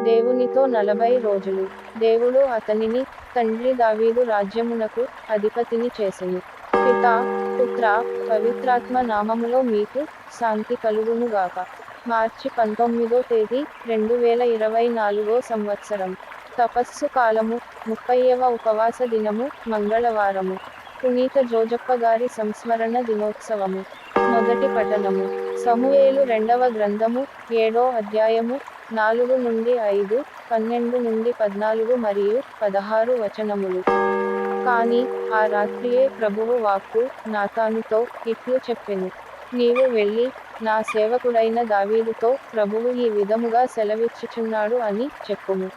దేవునితో 40 రోజులు. దేవుడు అతనిని, తండ్రి దావీదు రాజ్యమునకు అధిపతిని చేసెను. పితా, పుత్ర, పవిత్రాత్మ నామములో మీకు శాంతి కలుగునుగాక. మార్చి 19వ తేదీ 2024 సంవత్సరం. తపస్సు కాలము 30వ ఉపవాస దినము మంగళవారము. పునీత జోజప్ప గారి సంస్మరణ దినోత్సవము. మొదటి పఠనము. సమూయేలు రెండవ గ్రంథము 7వ అధ్యాయము 4 నుండి 5, 12 నుండి 14 మరియు 16 వచనములు. కాని ఆ రాత్రియే ప్రభువు వాక్కు నాతానుతో ఇట్లు చెప్పెను. నీవు వెళ్ళి నా సేవకుడైన దావీదుతో ప్రభువు ఈ విధముగా సెలవిచ్చుచున్నాడు అని చెప్పుము.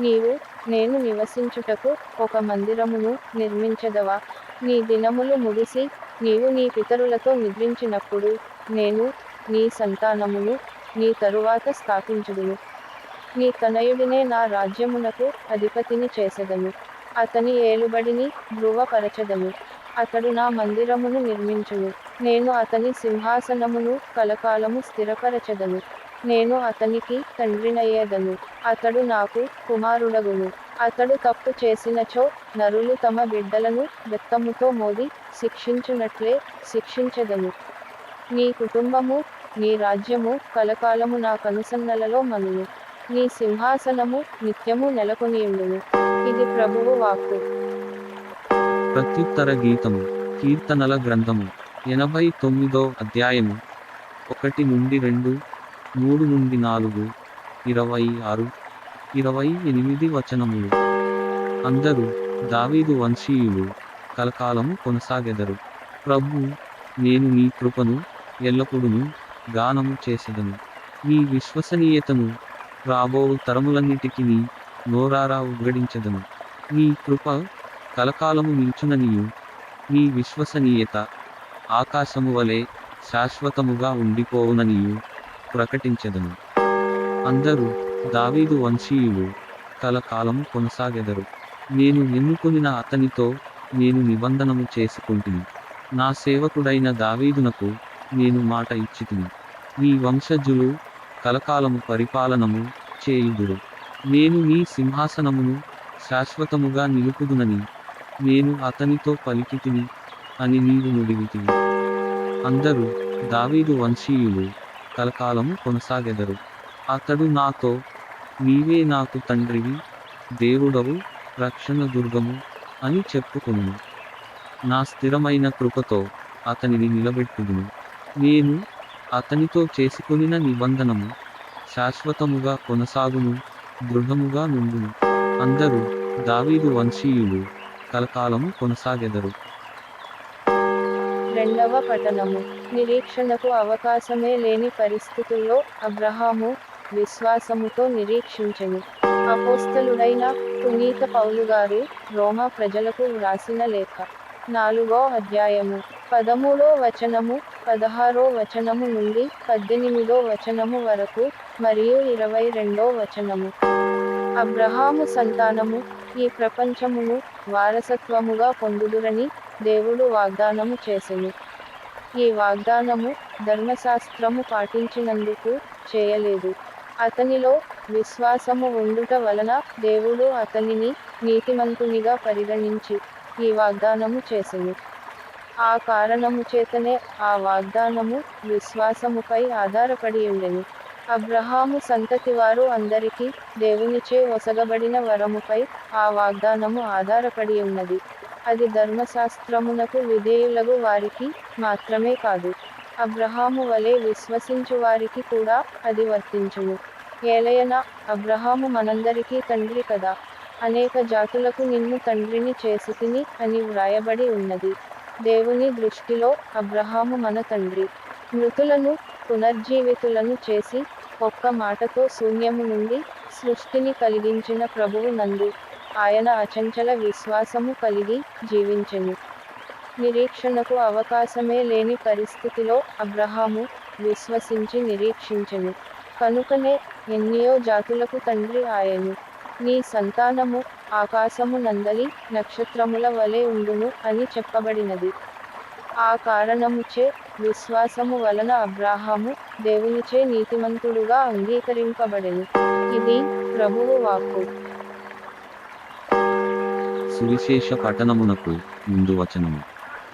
నీవు నేను నివసించుటకు ఒక మందిరమును నిర్మించెదవా? నీ దినములు ముగిసి నీవు నీ పితరులతో నిద్రించినప్పుడు నేను నీ సంతానమును నీ తరువాత స్థాపించుదును. నీ తనయుడినే నా రాజ్యమునకు అధిపతిని చేసెదను. అతని ఏలుబడిని ధృవపరచెదను. అతడు నా మందిరమును నిర్మించును. నేను అతని సింహాసనమును కలకాలము స్థిరపరచెదను. నేను అతనికి తండ్రినయ్యేదను. అతడు నాకు కుమారుడగును. అతడు తప్పు చేసినచో నరులు తమ బిడ్డలను బెత్తముతో మోది శిక్షించునట్లే శిక్షించెదను. నీ కుటుంబము నీ రాజ్యము కలకాలము నా కనుసన్నలలో మనును. నీ సింహాసనము నిత్యము నెలకొనియుండును. ఇది ప్రభువు వాక్కు. ప్రత్యుత్తర గీతము. కీర్తనల గ్రంథము 89వ అధ్యాయము 1 నుండి 2, 3 నుండి 4, 26, 28 వచనములు. అందరూ దావీదు వంశీయులు కలకాలము కొనసాగెదరు. ప్రభు, నేను నీ కృపను ఎల్లప్పుడూ గానము చేసెదను. నీ విశ్వసనీయతను రాబో తరములన్నిటికీ నోరారా ఉగ్గడించెదను. నీ కృప కలకాలము నిల్చుననియు నీ విశ్వసనీయత ఆకాశము వలె శాశ్వతముగా ఉండిపోవుననియు ప్రకటించెదను. అందరూ దావీదు వంశీయులు కలకాలము కొనసాగెదరు. నేను ఎన్నుకొనిన అతనితో నేను నిబంధనము చేసుకుంటుని. నా సేవకుడైన దావీదునకు నేను మాట ఇచ్చితిని. నీ వంశజులు కలకాలము పరిపాలనము చేయుదురు. నేను నీ సింహాసనమును శాశ్వతముగా నిలుపుదునని నేను అతనితో పలికితిని అని నీవు నుడివితివి. అందరూ దావీదు వంశీయులు కలకాలము కొనసాగెదరు. అతడు నాతో, నీవే నాకు తండ్రివి, దేవుడవు, రక్షణ దుర్గము అని చెప్పుకొనును. నా స్థిరమైన కృపతో అతనిని నిలబెట్టుదును. నేను అతనితో చేసుకొనిన నిబంధనము శాశ్వతముగా కొనసాగును, దృఢముగా నుండును. అందరూ దావీదు వంశీయులు కలకాలము కొనసాగెదరు. రెండవ పఠనము. నిరీక్షణకు అవకాశమే లేని పరిస్థితుల్లో అబ్రహాము విశ్వాసముతో నిరీక్షించెను. అపోస్తలుడైన పునీత పౌలుగారు రోమా ప్రజలకు వ్రాసిన లేఖ 4వ అధ్యాయము 13వ వచనము, 16వ వచనము నుండి 18వ వచనము వరకు మరియు 22వ వచనము. అబ్రహాము సంతానము ఈ ప్రపంచమును వారసత్వముగా పొందుదురని దేవుడు వాగ్దానము చేసెను. ఈ వాగ్దానము ధర్మశాస్త్రము పాటించినందుకు చేయలేదు. అతనిలో విశ్వాసము ఉండుట వలన దేవుడు అతనిని నీతిమంతునిగా పరిగణించి ఈ వాగ్దానము చేసెను. ఆ కారణము చేతనే ఆ వాగ్దానము విశ్వాసముపై ఆధారపడి ఉండెను. అబ్రహాము సంతతివారు అందరికీ దేవునిచే ఒసగబడిన వరముపై ఆ వాగ్దానము ఆధారపడి ఉన్నది. అది ధర్మశాస్త్రమునకు విధేయులగు వారికి మాత్రమే కాదు, అబ్రహాము వలె విశ్వసించు వారికి కూడా అది వర్తించును. ఏలయన అబ్రహాము మనందరికీ తండ్రి కదా. అనేక జాతులకు నిన్ను తండ్రిని చేసితిని అని వ్రాయబడి ఉన్నది. దేవుని దృష్టిలో అబ్రహాము మన తండ్రి. మృతులను పునర్జీవితులను చేసి ఒక్క మాటతో శూన్యము నుండి సృష్టిని కలిగించిన ప్రభువు నందు ఆయన అచంచల విశ్వాసము కలిగి జీవించెను. నిరీక్షణకు అవకాశమే లేని పరిస్థితిలో అబ్రహాము విశ్వసించి నిరీక్షించెను. కనుకనే ఎన్నియో జాతులకు తండ్రి ఆయను. నీ సంతానము ఆకాశము నందలి నక్షత్రముల వలె ఉండును అని చెప్పబడినది. ఆ కారణముచే విశ్వాసము వలన అబ్రాహాము దేవునిచే నీతిమంతుడుగా అంగీకరింపబడెను. ఇది ప్రభువు వాక్కు. సువిశేష పఠనమునకు ముందు వచనము.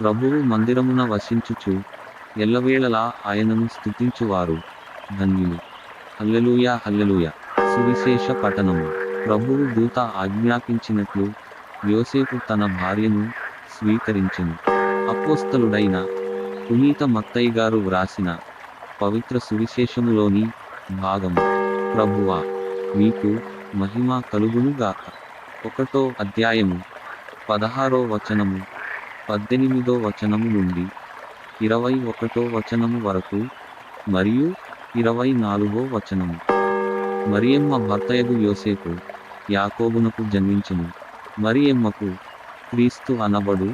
ప్రభువు మందిరమున వసించుచు ఎల్లవేళలా ఆయనను స్తుతించువారు ధన్యులు. హల్లెలూయా హల్లెలూయా. సువిశేష పఠనము. ప్రభువు దూత ఆజ్ఞాపించినట్లు యోసేపు తన భార్యను స్వీకరించెను. అపోస్తలుడైన పునీత మత్తయి గారు వ్రాసిన పవిత్ర సువిశేషములోని భాగము. ప్రభువా మీకు మహిమ కలుగునుగాక. 1వ అధ్యాయము 16వ వచనము 18వ వచనము నుండి 21వ వచనము వరకు మరియు 24వ వచనము. మరియమ్మ భర్తయగు యోసేపు యాకోబునకు జన్మించెను. మరియమ్మకు క్రీస్తు అనబడు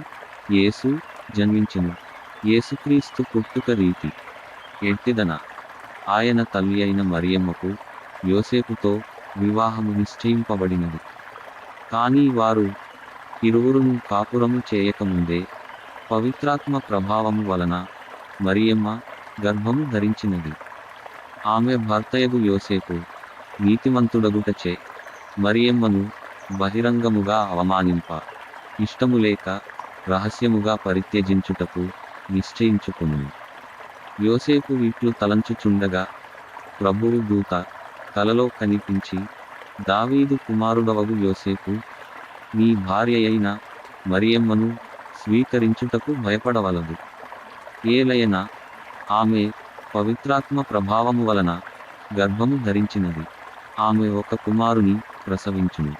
యేసు జన్మించెను. యేసుక్రీస్తు పుట్టుక రీతి ఎట్టిదన. ఆయన తల్లి అయిన మరియమ్మకు యోసేపుతో వివాహము నిశ్చయింపబడినది. కానీ వారు ఇరువురును కాపురము చేయకముందే పవిత్రాత్మ ప్రభావము వలన మరియమ్మ గర్భము ధరించినది. ఆమె భర్తయగు యోసేపు నీతిమంతుడగుటచే మరియమ్మను బహిరంగముగా అవమానింప ఇష్టము లేక రహస్యముగా పరిత్యజించుటకు నిశ్చయించుకొనును. యోసేపు ఇట్లు తలంచుచుండగా ప్రభువు దూత కలలో కనిపించి, దావీదు కుమారుడవగు యోసేపు, నీ భార్యయైన మరియమ్మను స్వీకరించుటకు భయపడవలదు. ఏలయన ఆమె పవిత్రాత్మ ప్రభావము వలన గర్భము ధరించినది. ఆమె ఒక కుమారుని ప్రసవించును.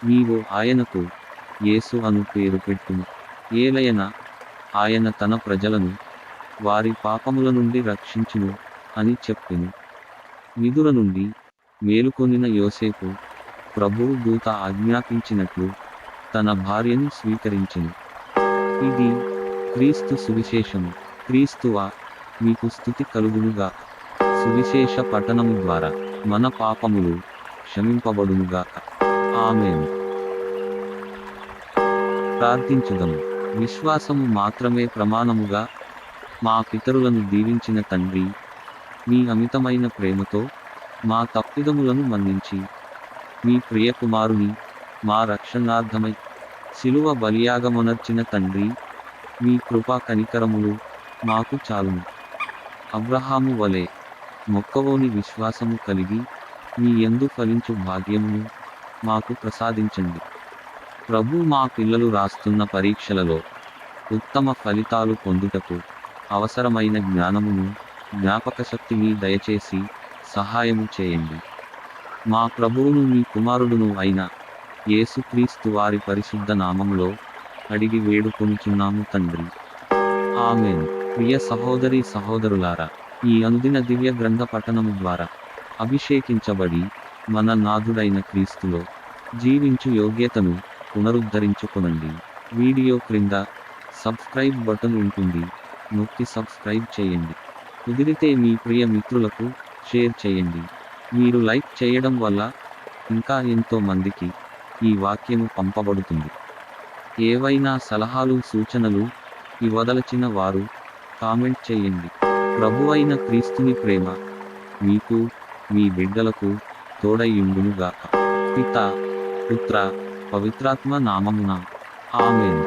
నీవు ఆయనకు యేసు అను పేరు పెట్టుము. ఏలయన ఆయన తన ప్రజలను వారి పాపముల నుండి రక్షించును అని చెప్పెను. నిదుర నుండి మేలుకొనిన యోసేపు ప్రభువు దూత ఆజ్ఞాపించినట్లు తన భార్యను స్వీకరించెను. ఇది క్రీస్తు సువిశేషము. క్రీస్తువా మీకు స్తుతి కలుగునుగాక. సువిశేష పఠనము ద్వారా మన పాపములు క్షమింపబడునుగాక. ఆమేన్. ప్రార్థించుదము. విశ్వాసము మాత్రమే ప్రమాణముగా మా పితరులను దీవించిన తండ్రి, మీ అమితమైన ప్రేమతో మా తప్పిదములను మన్నించి మీ ప్రియకుమారుని మా రక్షణార్థమై శిలువ బలియాగమొనర్చిన తండ్రి, మీ కృపా కనికరములు మాకు చాలును. అబ్రహాము వలె మొక్కవోని విశ్వాసము కలిగి మీ యందు ఫలించు భాగ్యమును మాకు ప్రసాదించండి. ప్రభు మా పిల్లలు రాస్తున్న పరీక్షలలో ఉత్తమ ఫలితాలు పొందుటకు అవసరమైన జ్ఞానమును జ్ఞాపకశక్తిని దయచేసి సహాయము చేయండి. మా ప్రభువును మీ కుమారుడును అయిన యేసుక్రీస్తు వారి పరిశుద్ధ నామములో అడిగి వేడుకొనుచున్నాము తండ్రి. ఆమేన్. ప్రియ సహోదరి సహోదరులారా, ఈ అనుదిన దివ్య గ్రంథ పఠనము ద్వారా అభిషేకించబడి మన నాథుడైన క్రీస్తులో జీవించు యోగ్యతను పునరుద్ధరించుకొనండి. వీడియో క్రింద సబ్స్క్రైబ్ బటన్ ఉంటుంది, నొక్కి సబ్స్క్రైబ్ చేయండి. కుదిరితే మీ ప్రియ మిత్రులకు షేర్ చేయండి. మీరు లైక్ చేయడం వల్ల ఇంకా ఎంతో మందికి ఈ వాక్యము పంపబడుతుంది. ఏవైనా సలహాలు సూచనలు ఇవ్వదలచిన వారు కామెంట్ చేయండి. ప్రభువైన క్రీస్తుని ప్రేమ మీకు మీ బిడ్డలకు తోడైయుండునుగాక. పితా పుత్ర పవిత్రాత్మ నామమున ఆమేన్.